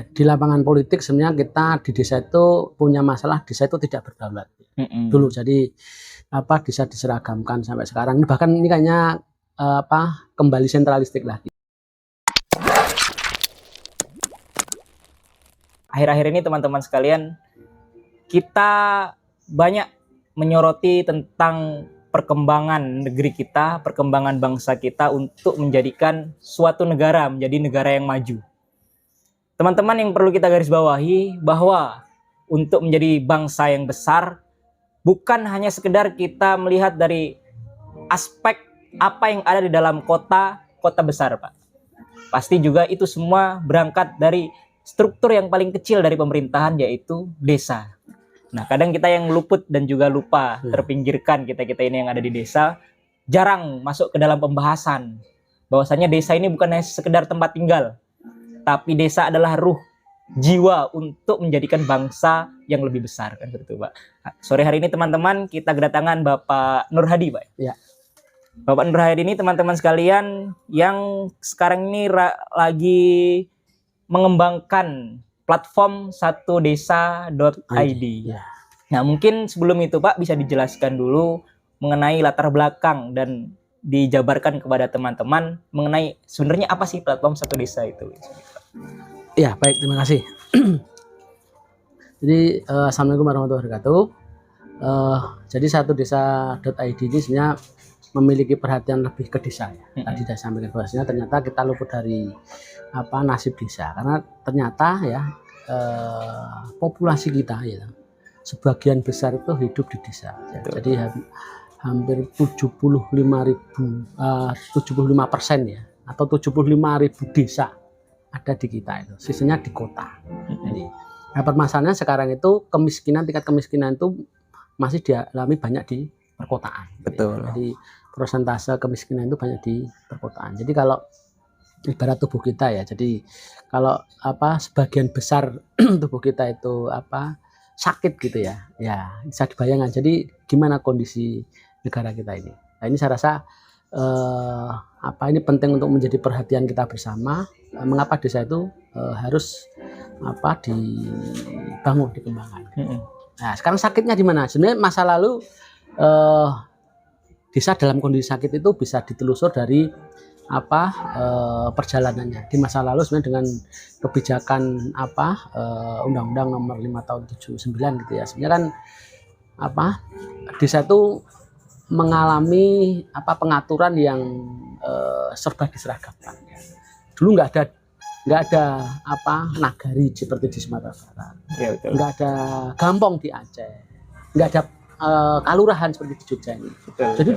Di lapangan politik sebenarnya kita di desa itu punya masalah, desa itu tidak berdaulat dulu. Jadi desa diseragamkan sampai sekarang. Bahkan ini kayaknya kembali sentralistik lagi. Akhir-akhir ini teman-teman sekalian, kita banyak menyoroti tentang perkembangan negeri kita, perkembangan bangsa kita untuk menjadikan suatu negara menjadi negara yang maju. Teman-teman, yang perlu kita garis bawahi bahwa untuk menjadi bangsa yang besar bukan hanya sekedar kita melihat dari aspek apa yang ada di dalam kota besar, Pak. Pasti juga itu semua berangkat dari struktur yang paling kecil dari pemerintahan, yaitu desa. Nah, kadang kita yang luput dan juga lupa, terpinggirkan kita ini yang ada di desa, jarang masuk ke dalam pembahasan bahwasanya desa ini bukan hanya sekedar tempat tinggal, tapi desa adalah ruh, jiwa untuk menjadikan bangsa yang lebih besar, kan seperti itu, Pak. Sore hari ini teman-teman kita kedatangan Bapak Nur Hadi, Pak. Ya. Bapak Nur Hadi ini teman-teman sekalian yang sekarang ini lagi mengembangkan platform satudesa.id. Ya. Nah, mungkin sebelum itu Pak bisa dijelaskan dulu mengenai latar belakang dan dijabarkan kepada teman-teman mengenai sebenarnya apa sih platform Satu Desa itu. Ya, baik, terima kasih. Jadi assalamualaikum warahmatullahi wabarakatuh. Jadi satudesa.id ini sebenarnya memiliki perhatian lebih ke desa ya. Tadi saya sampaikan bahwasanya ternyata kita luput dari nasib desa, karena ternyata ya populasi kita ya sebagian besar itu hidup di desa ya. Jadi hampir 75% ya, atau 75.000 desa ada di kita itu, sisanya di kota. Jadi permasalahannya sekarang itu tingkat kemiskinan itu masih dialami banyak di perkotaan. Betul. Jadi persentase kemiskinan itu banyak di perkotaan. Jadi kalau ibarat tubuh kita ya, jadi kalau sebagian besar tubuh kita itu sakit gitu ya, bisa dibayangkan. Jadi gimana kondisi negara kita ini? Nah, ini saya rasa ini penting untuk menjadi perhatian kita bersama. Mengapa desa itu harus dibangun, dikembangkan? Nah, sekarang sakitnya di mana? Sebenarnya masa lalu desa dalam kondisi sakit itu bisa ditelusur dari perjalanannya. Di masa lalu sebenarnya dengan kebijakan Undang-Undang Nomor 5 Tahun 79 gitu ya. Sebenarnya kan desa itu mengalami pengaturan yang serba diseragamkan. Dulu nggak ada nagari seperti di Sumatera Barat, nggak ada gampong di Aceh, nggak ada kalurahan seperti di Jogja ini. Jadi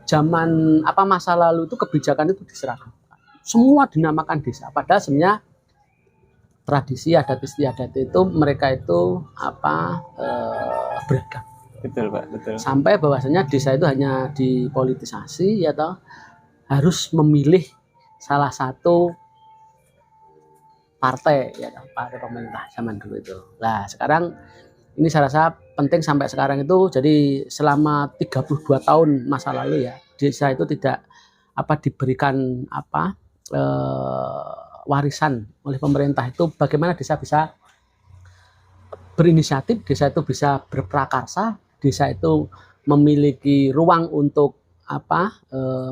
zaman masa lalu itu kebijakan itu diseragamkan, semua dinamakan desa. Padahal sebenarnya tradisi adat istiadat itu mereka itu beragam. Betul, Pak, betul. Sampai bahwasanya desa itu hanya dipolitisasi harus memilih salah satu partai partai pemerintah zaman dulu itu. Nah, sekarang ini saya rasa penting sampai sekarang itu. Jadi selama 32 tahun masa lalu ya, desa itu tidak diberikan warisan oleh pemerintah. Itu bagaimana desa bisa berinisiatif, desa itu bisa berprakarsa, desa itu memiliki ruang untuk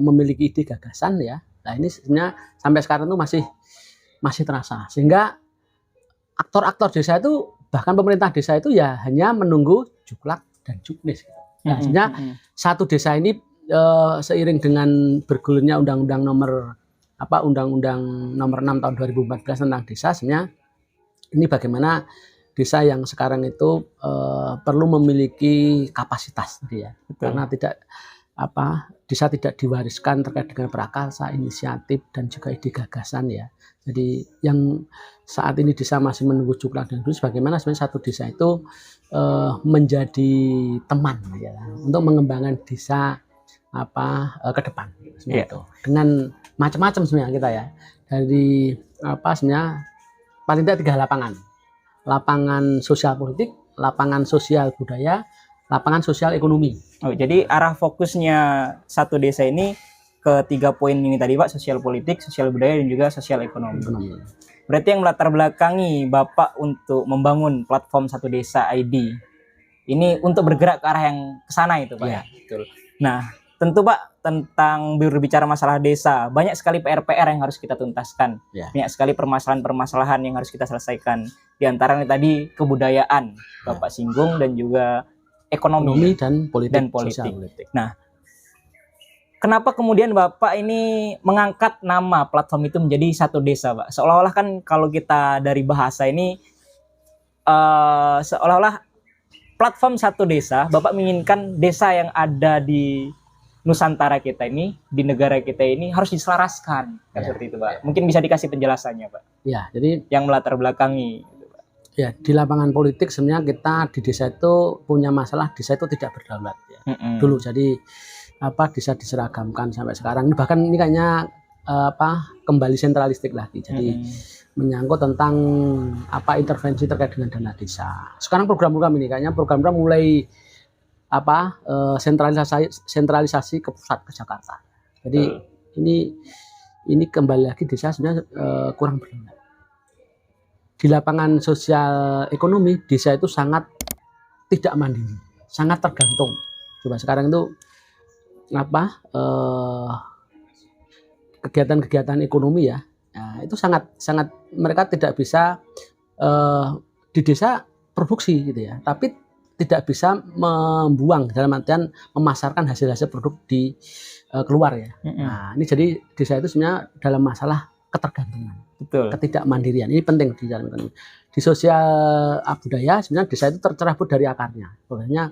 memiliki ide gagasan ya. Nah, ini sebenarnya sampai sekarang itu masih terasa, sehingga aktor-aktor desa itu, bahkan pemerintah desa itu ya hanya menunggu juklak dan juknis. Nah, sebenarnya satu desa ini seiring dengan bergulirnya Undang-Undang Nomor 6 Tahun 2014 tentang desa, sebenarnya ini bagaimana desa yang sekarang itu perlu memiliki kapasitas ya. Karena desa tidak diwariskan terkait dengan prakarsa, inisiatif dan juga ide gagasan ya. Jadi yang saat ini desa masih menunggu juklak dan juknis, bagaimana sebenarnya satu desa itu menjadi teman ya, untuk mengembangkan desa ke depan itu dengan macam-macam sebenarnya kita ya. Dari sebenarnya paling tidak 3 lapangan sosial politik, lapangan sosial budaya, lapangan sosial ekonomi. Jadi arah fokusnya Satu Desa ini ke 3 poin ini tadi, Pak: sosial politik, sosial budaya, dan juga sosial ekonomi. Berarti yang melatar belakangi Bapak untuk membangun platform Satu Desa ID ini untuk bergerak ke arah yang ke sana itu, Pak. Iya. Betul. Nah, tentu Pak, tentang berbicara masalah desa, banyak sekali PR-PR yang harus kita tuntaskan. Ya. Banyak sekali permasalahan-permasalahan yang harus kita selesaikan. Di antaranya tadi kebudayaan, Bapak singgung, dan juga ekonomi dan politik. dan politik. Nah, kenapa kemudian Bapak ini mengangkat nama platform itu menjadi Satu Desa, Pak? Seolah-olah kan kalau kita dari bahasa ini, seolah-olah platform Satu Desa, Bapak menginginkan desa yang ada di Nusantara kita ini, di negara kita ini harus diselaraskan. Kan seperti itu, Pak. Mungkin bisa dikasih penjelasannya, Pak. Ya, jadi yang melatar belakangi. Ya, di lapangan politik sebenarnya kita di desa itu punya masalah, desa itu tidak berdaulat ya. Dulu jadi desa diseragamkan sampai sekarang. Bahkan ini kayaknya kembali sentralistik lagi. Jadi menyangkut tentang intervensi terkait dengan dana desa. Sekarang program-program ini kayaknya program-program mulai sentralisasi ke pusat, ke Jakarta. Jadi ini kembali lagi desa sebenarnya kurang berdaulat. Di lapangan sosial ekonomi desa itu sangat tidak mandiri, sangat tergantung. Coba sekarang itu kegiatan-kegiatan ekonomi ya, itu sangat mereka tidak bisa di desa produksi gitu ya, tapi tidak bisa membuang dalam artian memasarkan hasil-hasil produk di keluar ya. Nah, ini jadi desa itu sebenarnya dalam masalah ketergantungan. Betul. Ketidakmandirian ini penting di dalam ekonomi. Di sosial budaya sebenarnya desa itu tercerabut dari akarnya. Sebenarnya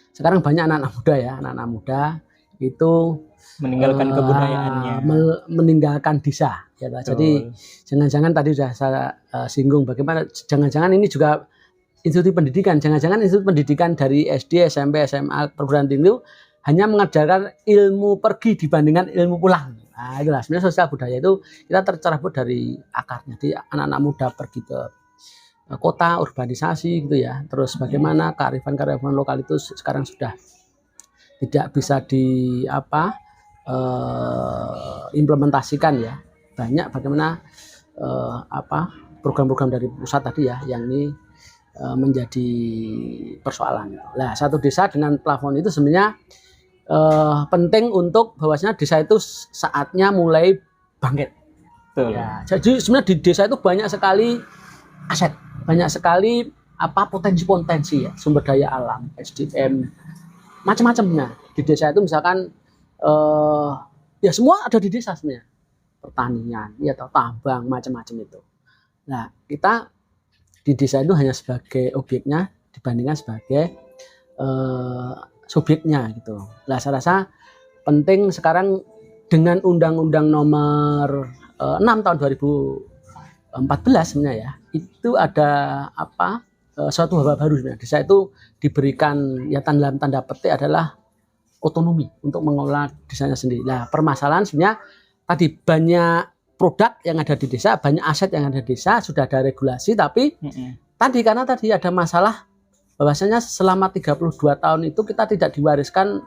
sekarang banyak anak-anak muda itu meninggalkan kebudayaannya, meninggalkan desa. Ya, jadi jangan-jangan tadi sudah saya singgung bagaimana jangan-jangan ini juga institusi pendidikan, jangan-jangan institusi pendidikan dari SD, SMP, SMA, perguruan tinggi itu hanya mengajarkan ilmu pergi dibandingkan ilmu pulang. Nah, itulah sebenarnya sosial budaya itu kita tercerabut dari akarnya. Jadi anak-anak muda pergi ke kota, urbanisasi gitu ya. Terus bagaimana kearifan-kearifan lokal itu sekarang sudah tidak bisa implementasikan ya. Banyak bagaimana program-program dari pusat tadi ya yang ini menjadi persoalan. Nah, Satu Desa dengan plafon itu sebenarnya penting untuk bahwasanya desa itu saatnya mulai bangkit. Betul. Ya, jadi sebenarnya di desa itu banyak sekali aset, banyak sekali potensi-potensi ya, sumber daya alam, SDM, macam-macamnya. Di desa itu misalkan ya semua ada di desa sebenarnya. Pertanian, ya atau tambang, macam-macam itu. Nah, kita di desa itu hanya sebagai objeknya dibandingkan sebagai subjeknya gitu. Nah, saya rasa penting sekarang dengan Undang-Undang Nomor 6 tahun 2014 sebenarnya ya, itu ada suatu hal baru sebenarnya. Desa itu diberikan ya dalam tanda petik adalah otonomi untuk mengelola desanya sendiri. Nah, permasalahan sebenarnya tadi banyak produk yang ada di desa, banyak aset yang ada di desa, sudah ada regulasi, tapi karena tadi ada masalah bahwasanya selama 32 tahun itu kita tidak diwariskan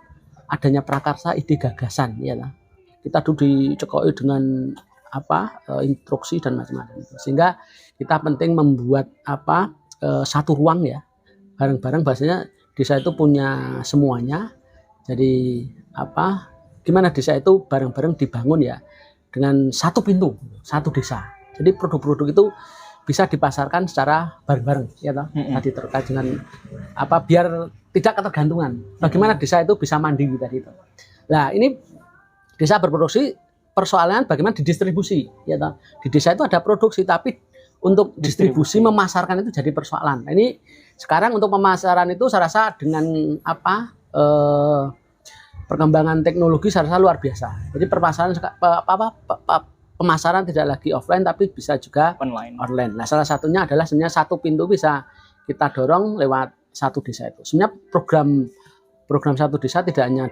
adanya prakarsa ide gagasan ya. Kita dulu dicekoi dengan instruksi dan macam-macam itu. Sehingga kita penting membuat satu ruang ya. Bareng-bareng bahwasanya desa itu punya semuanya. Jadi gimana desa itu bareng-bareng dibangun ya dengan satu pintu, satu desa. Jadi produk-produk itu bisa dipasarkan secara bareng-bareng ya toh. Tadi terkait dengan biar tidak ketergantungan. Bagaimana desa itu bisa mandiri tadi itu. Nah, ini desa berproduksi, persoalannya bagaimana didistribusi ya toh. Di desa itu ada produksi tapi untuk distribusi memasarkan itu jadi persoalan. Nah, ini sekarang untuk pemasaran itu saya rasa dengan perkembangan teknologi saya rasa luar biasa. Jadi permasalahan pemasaran tidak lagi offline tapi bisa juga online. Nah, salah satunya adalah sebenarnya satu pintu bisa kita dorong lewat Satu Desa itu. Sebenarnya program Satu Desa tidak hanya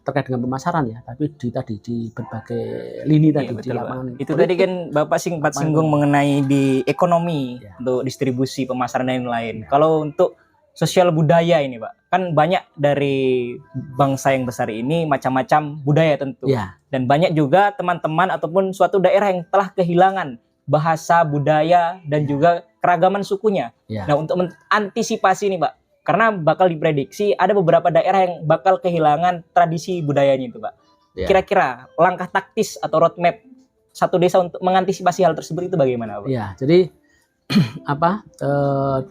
terkait dengan pemasaran ya, tapi di berbagai lini tadi di lapangan. Itu tadi kan Bapak sempat singgung mengenai di ekonomi untuk distribusi pemasaran dan lain-lain. Kalau untuk sosial budaya ini, Pak, kan banyak dari bangsa yang besar ini macam-macam budaya tentu. Dan banyak juga teman-teman ataupun suatu daerah yang telah kehilangan bahasa, budaya, dan juga keragaman sukunya. Ya. Nah, untuk mengantisipasi ini, Pak, karena bakal diprediksi ada beberapa daerah yang bakal kehilangan tradisi budayanya itu, Pak. Ya. Kira-kira langkah taktis atau roadmap satu desa untuk mengantisipasi hal tersebut itu bagaimana, Pak? Ya, jadi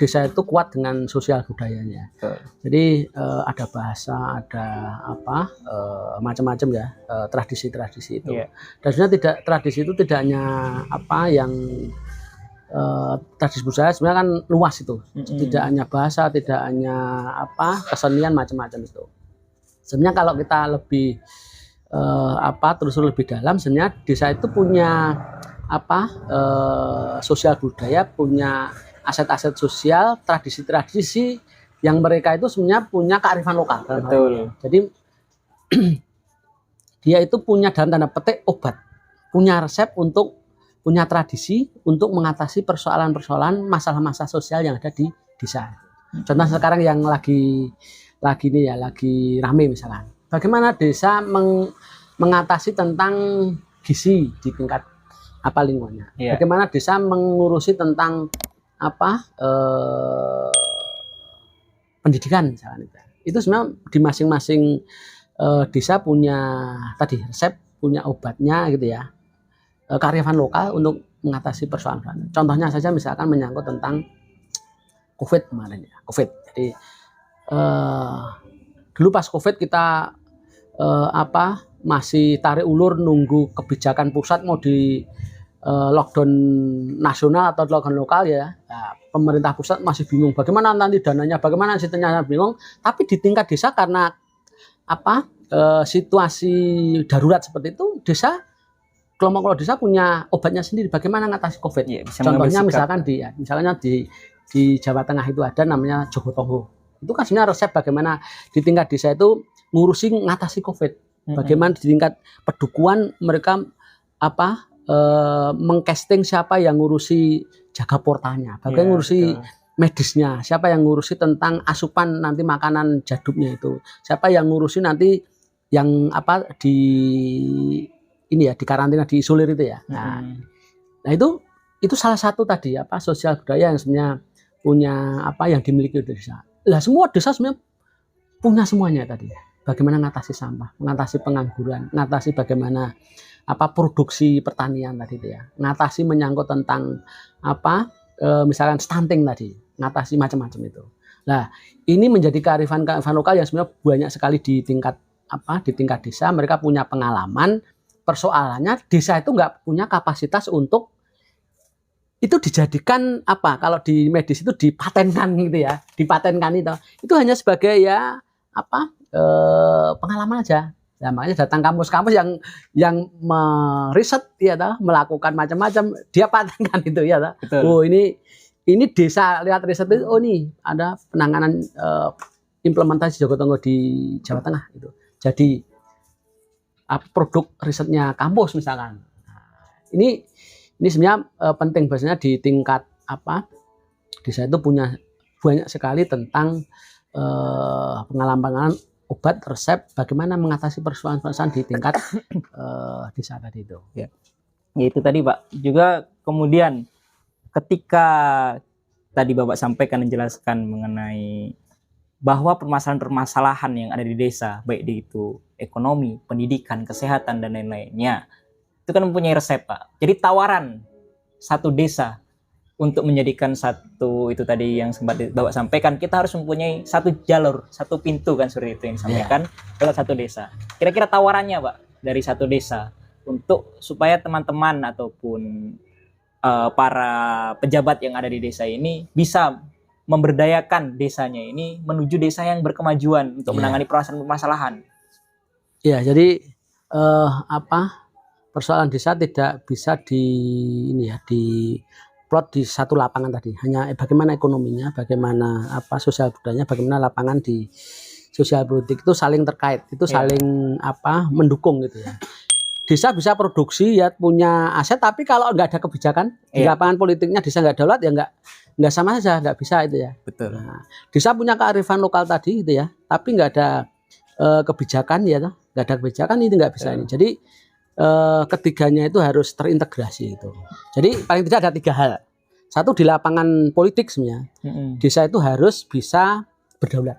desa itu kuat dengan sosial budayanya. Jadi ada bahasa, ada macam-macam ya, tradisi-tradisi itu. Dan sebenarnya tradisi itu tidak hanya yang tradisi budaya, sebenarnya kan luas itu. Tidak hanya bahasa, tidak hanya kesenian macam-macam itu. Sebenarnya kalau kita lebih terus lebih dalam, sebenarnya desa itu punya sosial budaya, punya aset-aset sosial, tradisi-tradisi yang mereka itu sebenarnya punya kearifan lokal. Betul. Jadi dia itu punya dalam tanda petik obat, punya resep untuk, punya tradisi untuk mengatasi persoalan-persoalan, masalah-masalah sosial yang ada di desa. Contoh sekarang yang lagi rame misalnya, bagaimana desa mengatasi tentang gizi di tingkat lingkungannya. Bagaimana desa mengurusi tentang pendidikan misalnya. Itu sebenarnya di masing-masing desa punya tadi resep, punya obatnya gitu ya. Kearifan lokal untuk mengatasi persoalan. Contohnya saja misalkan menyangkut tentang COVID kemarin ya. COVID. Jadi dulu pas COVID kita masih tarik ulur nunggu kebijakan pusat mau di lockdown nasional atau lockdown lokal ya. Nah, pemerintah pusat masih bingung bagaimana nanti dananya, bagaimana sistemnya bingung. Tapi di tingkat desa karena situasi darurat seperti itu, kelompok desa punya obatnya sendiri bagaimana mengatasi COVID. Ya, contohnya misalkan di Jawa Tengah itu ada namanya Jogotongo. Itu kan sebenarnya resep bagaimana di tingkat desa itu ngurusin ngatasi COVID. Bagaimana di tingkat pedukuhan mereka mengcasting siapa yang ngurusi jaga portalnya, bagaimana ngurusi medisnya, siapa yang ngurusi tentang asupan nanti makanan jadupnya itu, siapa yang ngurusi nanti yang di karantina, diisolir itu ya. Nah itu salah satu tadi sosial budaya yang sebenarnya punya yang dimiliki desa. Lah semua desa sebenarnya punya semuanya tadi. Bagaimana mengatasi sampah, mengatasi pengangguran, mengatasi bagaimana produksi pertanian tadi itu ya, mengatasi menyangkut tentang misalkan stunting tadi, mengatasi macam-macam itu. Nah ini menjadi kearifan lokal yang sebenarnya banyak sekali di tingkat desa. Mereka punya pengalaman. Persoalannya desa itu nggak punya kapasitas untuk itu dijadikan kalau di medis itu dipatenkan gitu ya, dipatenkan itu hanya sebagai pengalaman aja. Nah, makanya datang kampus-kampus yang meriset melakukan macam-macam, dia patenkan itu ya. Oh ini desa, lihat riset itu, oh nih ada penanganan implementasi Jogotongo di Jawa Tengah itu. Jadi produk risetnya kampus misalkan. Nah, ini sebenarnya penting bahasanya di tingkat desa itu punya banyak sekali tentang pengalaman obat, resep, bagaimana mengatasi persoalan-persoalan di tingkat desa tadi itu. Ya itu tadi Pak. Juga kemudian ketika tadi Bapak sampaikan dan jelaskan mengenai bahwa permasalahan-permasalahan yang ada di desa, baik itu ekonomi, pendidikan, kesehatan, dan lain-lainnya, itu kan mempunyai resep Pak. Jadi tawaran satu desa untuk menjadikan satu itu tadi yang sempat Bapak sampaikan, kita harus mempunyai satu jalur, satu pintu kan seperti itu yang disampaikan lewat satu desa. Kira-kira tawarannya Pak dari satu desa untuk supaya teman-teman ataupun para pejabat yang ada di desa ini bisa memberdayakan desanya ini menuju desa yang berkemajuan untuk menangani permasalahan. Ya, jadi persoalan desa tidak bisa plot di satu lapangan tadi, hanya bagaimana ekonominya, bagaimana sosial budayanya, bagaimana lapangan di sosial politik itu saling terkait, itu saling mendukung gitu ya. Desa bisa produksi ya, punya aset, tapi kalau nggak ada kebijakan di lapangan politiknya, desa nggak daulat ya nggak sama saja, nggak bisa itu ya. Betul. Nah, desa punya kearifan lokal tadi gitu ya, tapi nggak ada kebijakan ya, nggak ada kebijakan itu nggak bisa ini. Jadi ketiganya itu harus terintegrasi itu. Jadi paling tidak ada 3 hal. Satu, di lapangan politik sebenarnya desa itu harus bisa berdaulat.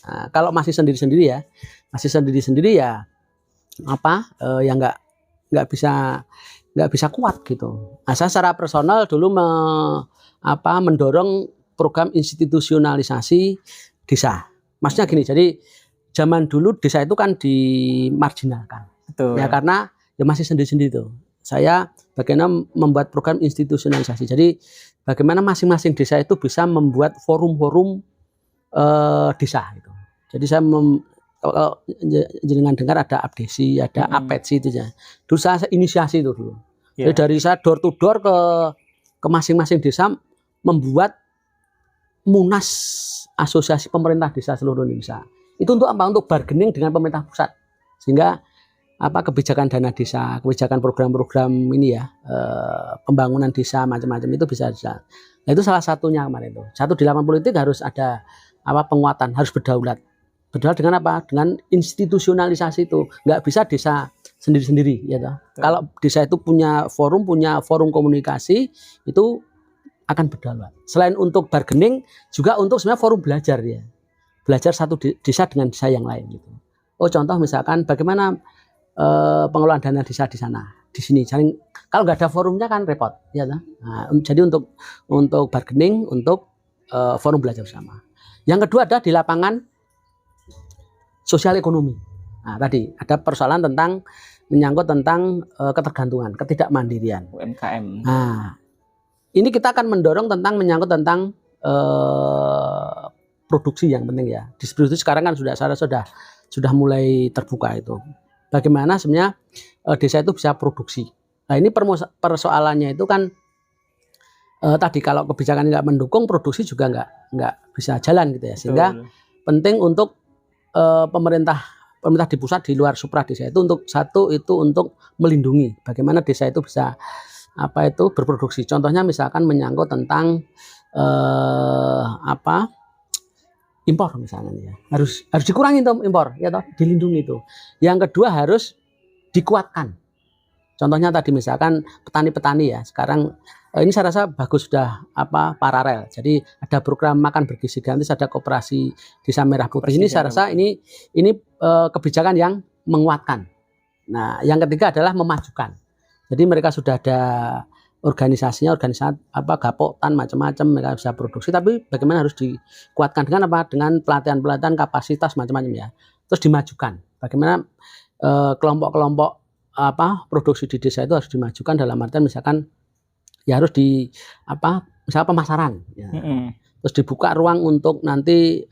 Nah, kalau masih sendiri-sendiri ya, yang nggak bisa kuat gitu. Nah, saya secara personal dulu mendorong program institusionalisasi desa. Maksudnya gini, jadi zaman dulu desa itu kan dimarginalkan. Betul. Ya karena ya masih sendiri-sendiri tuh. Saya bagaimana membuat program institusionalisasi. Jadi bagaimana masing-masing desa itu bisa membuat forum-forum desa gitu. Jadi saya kalau jenengan dengar ada abdesi, ada apetsi itu ya. Dulu saya inisiasi itu dulu. Jadi dari saya door to door ke masing-masing desa membuat munas asosiasi pemerintah desa seluruh Indonesia. Itu untuk apa? Untuk bargaining dengan pemerintah pusat. Sehingga kebijakan dana desa, kebijakan program-program ini ya, pembangunan desa macam-macam itu bisa. Nah, itu salah satunya kemarin itu. Satu, di lapangan politik harus ada penguatan, harus berdaulat. Berdaulat dengan apa? Dengan institusionalisasi itu. Nggak bisa desa sendiri-sendiri ya toh. Kalau desa itu punya forum komunikasi itu akan berdaulat. Selain untuk bargaining, juga untuk sebenarnya forum belajar ya. Belajar satu desa dengan desa yang lain gitu. Oh, contoh misalkan bagaimana pengelolaan dana desa di sana, di sini. Kalau nggak ada forumnya kan repot, ya. Nah, jadi untuk bargaining, untuk forum belajar bersama. Yang kedua ada di lapangan sosial ekonomi. Nah, tadi ada persoalan menyangkut tentang ketergantungan, ketidakmandirian UMKM. Nah, ini kita akan mendorong menyangkut tentang produksi yang penting ya. Distribusi sekarang kan sudah mulai terbuka itu. Bagaimana sebenarnya desa itu bisa produksi. Nah, ini persoalannya itu kan tadi kalau kebijakan nggak mendukung, produksi juga nggak bisa jalan gitu ya. Sehingga penting untuk pemerintah di pusat, di luar supra desa itu untuk melindungi bagaimana desa itu bisa berproduksi. Contohnya misalkan menyangkut tentang impor misalnya ya. Harus dikurangi tuh impor ya toh, dilindungi itu. Yang kedua harus dikuatkan. Contohnya tadi misalkan petani-petani ya. Sekarang ini saya rasa bagus sudah paralel. Jadi ada program makan bergizi gratis, ada koperasi Desa Merah Putih. Ini saya rasa ini kebijakan yang menguatkan. Nah, yang ketiga adalah memajukan. Jadi mereka sudah ada organisasi Gapoktan macam-macam, mereka bisa produksi, tapi bagaimana harus dikuatkan dengan dengan pelatihan kapasitas macam-macam ya. Terus dimajukan. Bagaimana kelompok-kelompok produksi di desa itu harus dimajukan dalam artian misalkan ya harus misalnya pemasaran ya. Terus dibuka ruang untuk nanti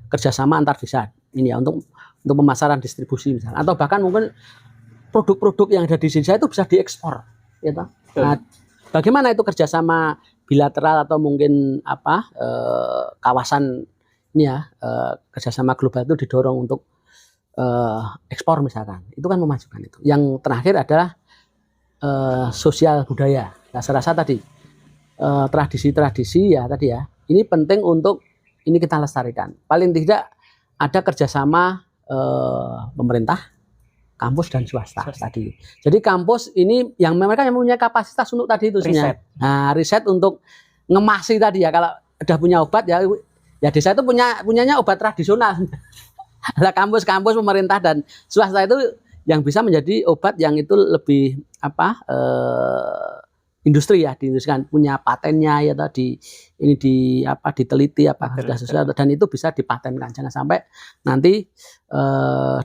kerjasama antar desa ini ya, untuk pemasaran distribusi misalnya, atau bahkan mungkin produk-produk yang ada di desa itu bisa diekspor. Nah, bagaimana itu kerjasama bilateral atau mungkin kawasan ini ya, kerjasama global itu didorong untuk ekspor misalkan, itu kan memajukan itu. Yang terakhir adalah sosial budaya. Nah, saya rasa tadi tradisi-tradisi ya tadi ya, ini penting untuk ini kita lestarikan. Paling tidak ada kerjasama pemerintah, kampus dan swasta tadi. Jadi kampus ini yang mereka yang mempunyai kapasitas untuk tadi itu sebenarnya. Nah, riset untuk ngemasi tadi ya. Kalau udah punya obat ya desa itu punyanya obat tradisional. Ada kampus pemerintah dan swasta itu yang bisa menjadi obat yang itu lebih industri ya, diindustrikan, punya patennya ya tadi, ini diteliti sudah sesuai dan itu bisa dipatenkan, jangan sampai nanti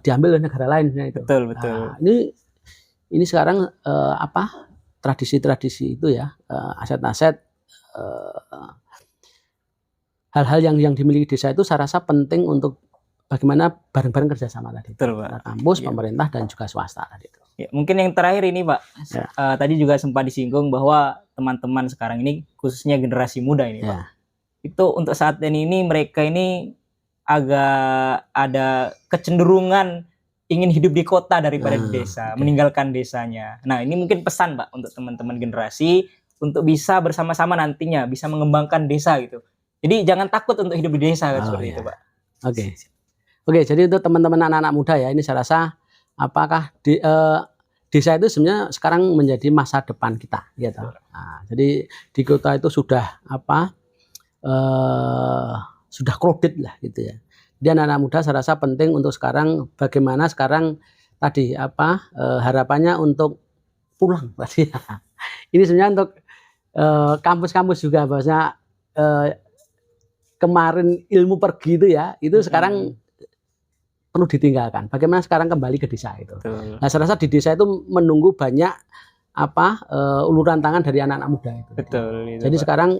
diambil oleh negara lain itu. Betul. Nah, ini sekarang tradisi-tradisi itu ya, aset-aset hal-hal yang dimiliki desa itu saya rasa penting untuk bagaimana bareng-bareng kerjasama tadi. Betul, Pak. Kampus, pemerintah dan juga swasta tadi itu. Ya, mungkin yang terakhir ini Pak, tadi juga sempat disinggung bahwa teman-teman sekarang ini khususnya generasi muda ini Pak, itu untuk saat ini mereka ini agak ada kecenderungan ingin hidup di kota daripada di desa, meninggalkan desanya. Nah, ini mungkin pesan Pak untuk teman-teman generasi untuk bisa bersama-sama nantinya bisa mengembangkan desa gitu. Jadi jangan takut untuk hidup di desa seperti itu Pak. Oke, jadi untuk teman-teman anak-anak muda ya, ini saya rasa apakah desa itu sebenarnya sekarang menjadi masa depan kita, gitu. Nah, jadi di kota itu sudah sudah crowded lah, gitu ya. Jadi anak-anak muda saya rasa penting untuk sekarang bagaimana sekarang tadi harapannya untuk pulang tadi. Ini sebenarnya untuk kampus-kampus juga, bahwasanya kemarin ilmu pergi itu ya, itu sekarang perlu ditinggalkan. Bagaimana sekarang kembali ke desa itu. Nah, saya rasa di desa itu menunggu banyak uluran tangan dari anak-anak muda itu. Jadi Pak, sekarang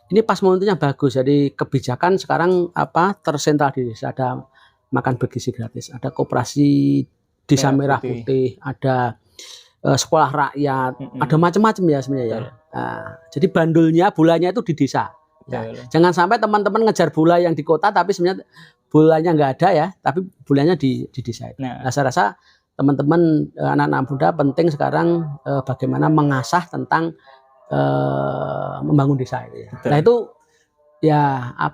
ini pas momennya bagus. Jadi kebijakan sekarang tersentral di desa. Ada makan bergizi gratis, ada koperasi desa merah putih, ada sekolah rakyat, ada macam-macam ya sebenarnya ya. Nah, jadi bandulnya, bulanya itu di desa. Ya. Jangan sampai teman-teman ngejar bola yang di kota, tapi sebenarnya bolanya nggak ada ya, tapi bolanya di desa itu. Nah, saya rasa teman-teman anak-anak muda penting sekarang bagaimana mengasah tentang membangun desa itu. Ya. Nah itu ya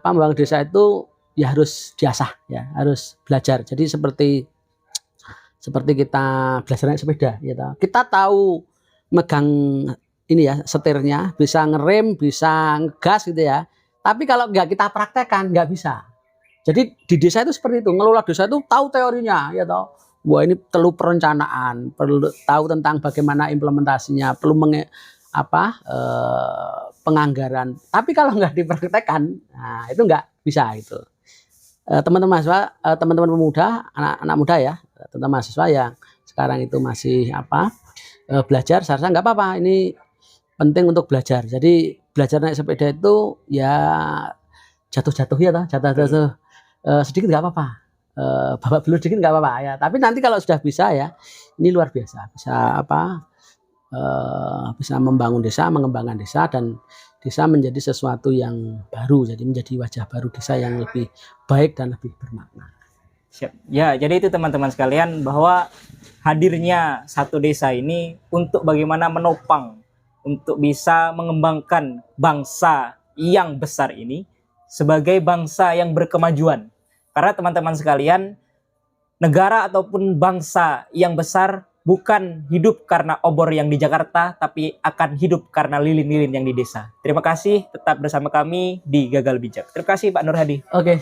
membangun desa itu ya harus diasah ya, harus belajar. Jadi seperti kita belajar naik sepeda, gitu. Kita tahu megang ini ya setirnya, bisa ngerem, bisa ngegas gitu ya. Tapi kalau nggak kita praktekkan nggak bisa. Jadi di desa itu seperti itu, ngelola desa itu tahu teorinya, ya toh. Wah ini perlu perencanaan, perlu tahu tentang bagaimana implementasinya, perlu penganggaran. Tapi kalau nggak dipraktekkan, nah itu nggak bisa itu. Teman-teman mahasiswa, teman-teman pemuda, anak-anak muda ya, terutama mahasiswa yang sekarang itu masih belajar, saya rasa nggak apa-apa. Ini penting untuk belajar. Jadi belajar naik sepeda itu ya jatuh-jatuh ya toh, jatuh-jatuh. Sedikit nggak apa-apa, babak belur sedikit nggak apa-apa ya. Tapi nanti kalau sudah bisa ya, ini luar biasa, bisa bisa membangun desa, mengembangkan desa, dan desa menjadi sesuatu yang baru, jadi menjadi wajah baru desa yang lebih baik dan lebih bermakna. Siap. Ya, jadi itu teman-teman sekalian, bahwa hadirnya satu desa ini untuk bagaimana menopang untuk bisa mengembangkan bangsa yang besar ini sebagai bangsa yang berkemajuan. Karena teman-teman sekalian, negara ataupun bangsa yang besar bukan hidup karena obor yang di Jakarta, tapi akan hidup karena lilin-lilin yang di desa. Terima kasih, tetap bersama kami di Gagal Bijak. Terima kasih Pak Nur Hadi. Oke.